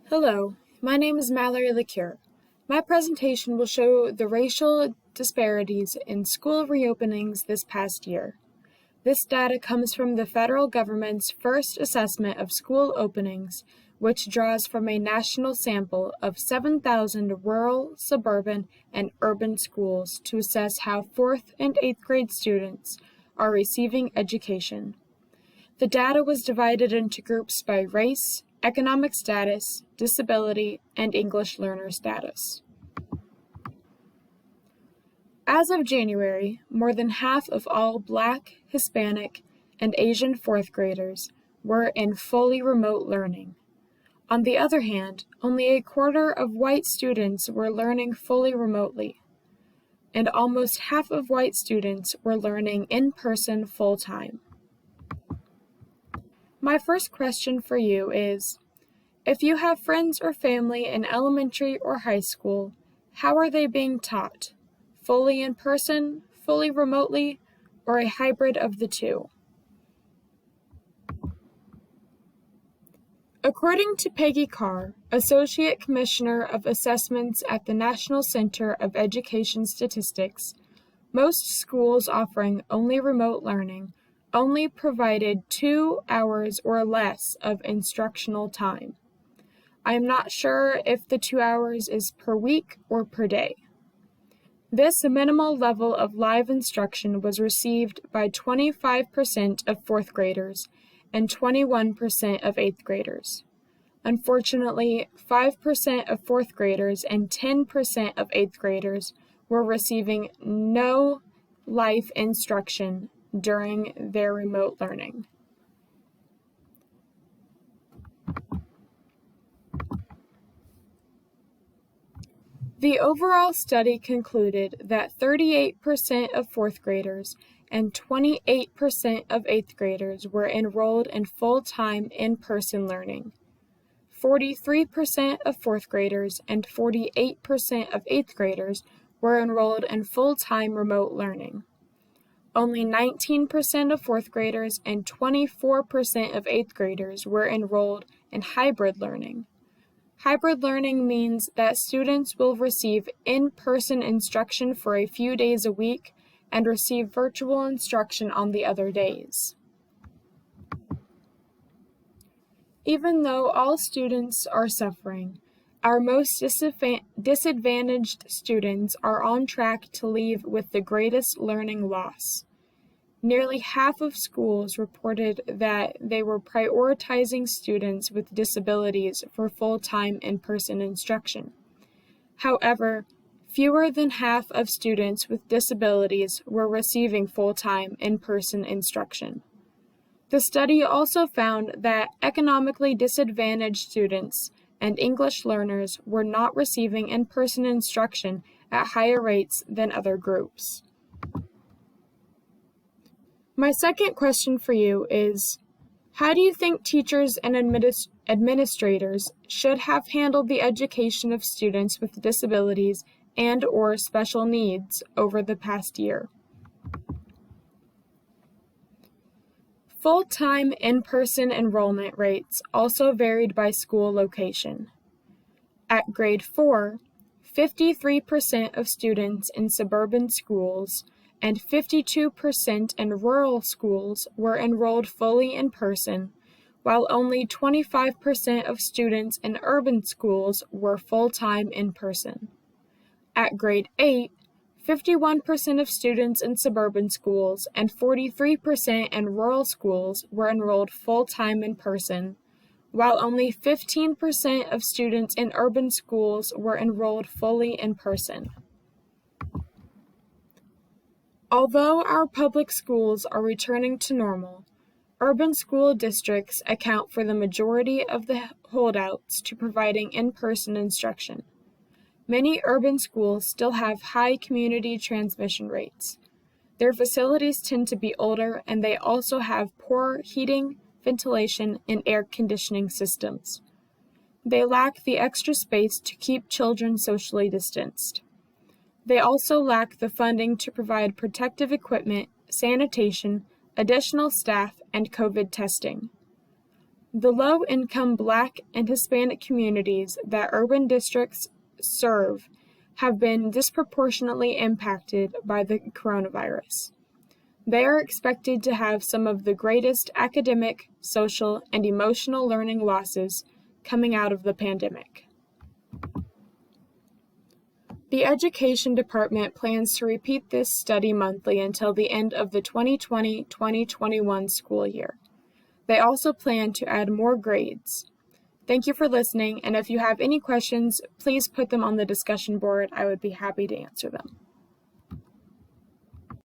Hello, my name is Mallory LeCure. My presentation will show the racial disparities in school reopenings this past year. This data comes from the federal government's first assessment of school openings, which draws from a national sample of 7,000 rural, suburban, and urban schools to assess how 4th and 8th grade students are receiving education. The data was divided into groups by race, economic status, disability, and English learner status. As of January, more than half of all Black, Hispanic, and Asian 4th graders were in fully remote learning. On the other hand, only a quarter of white students were learning fully remotely, and almost half of white students were learning in person full-time. My first question for you is, if you have friends or family in elementary or high school, how are they being taught? Fully in person, fully remotely, or a hybrid of the two? According to Peggy Carr, Associate Commissioner of Assessments at the National Center of Education Statistics, most schools offering only remote learning only provided 2 hours or less of instructional time. I am not sure if the 2 hours is per week or per day. This minimal level of live instruction was received by 25% of 4th graders and 21% of 8th graders. Unfortunately, 5% of 4th graders and 10% of 8th graders were receiving no live instruction during their remote learning. The overall study concluded that 38% of 4th graders and 28% of 8th graders were enrolled in full-time in-person learning. 43% of 4th graders and 48% of 8th graders were enrolled in full-time remote learning. Only 19% of 4th graders and 24% of 8th graders were enrolled in hybrid learning. Hybrid learning means that students will receive in-person instruction for a few days a week and receive virtual instruction on the other days. Even though all students are suffering, our most disadvantaged students are on track to leave with the greatest learning loss. Nearly half of schools reported that they were prioritizing students with disabilities for full-time in-person instruction. However, fewer than half of students with disabilities were receiving full-time in-person instruction. The study also found that economically disadvantaged students and English learners were not receiving in-person instruction at higher rates than other groups. My second question for you is, how do you think teachers and administrators should have handled the education of students with disabilities and/or special needs over the past year? Full-time in-person enrollment rates also varied by school location. At grade 4, 53% of students in suburban schools and 52% in rural schools were enrolled fully in person, while only 25% of students in urban schools were full-time in person. At grade 8, 51% of students in suburban schools and 43% in rural schools were enrolled full-time in person, while only 15% of students in urban schools were enrolled fully in person. Although our public schools are returning to normal, urban school districts account for the majority of the holdouts to providing in-person instruction. Many urban schools still have high community transmission rates. Their facilities tend to be older, and they also have poor heating, ventilation, and air conditioning systems. They lack the extra space to keep children socially distanced. They also lack the funding to provide protective equipment, sanitation, additional staff, and COVID testing. The low-income Black and Hispanic communities that urban districts serve have been disproportionately impacted by the coronavirus. They are expected to have some of the greatest academic, social, and emotional learning losses coming out of the pandemic. The Education Department plans to repeat this study monthly until the end of the 2020-2021 school year. They also plan to add more grades. Thank you for listening, and if you have any questions, please put them on the discussion board. I would be happy to answer them.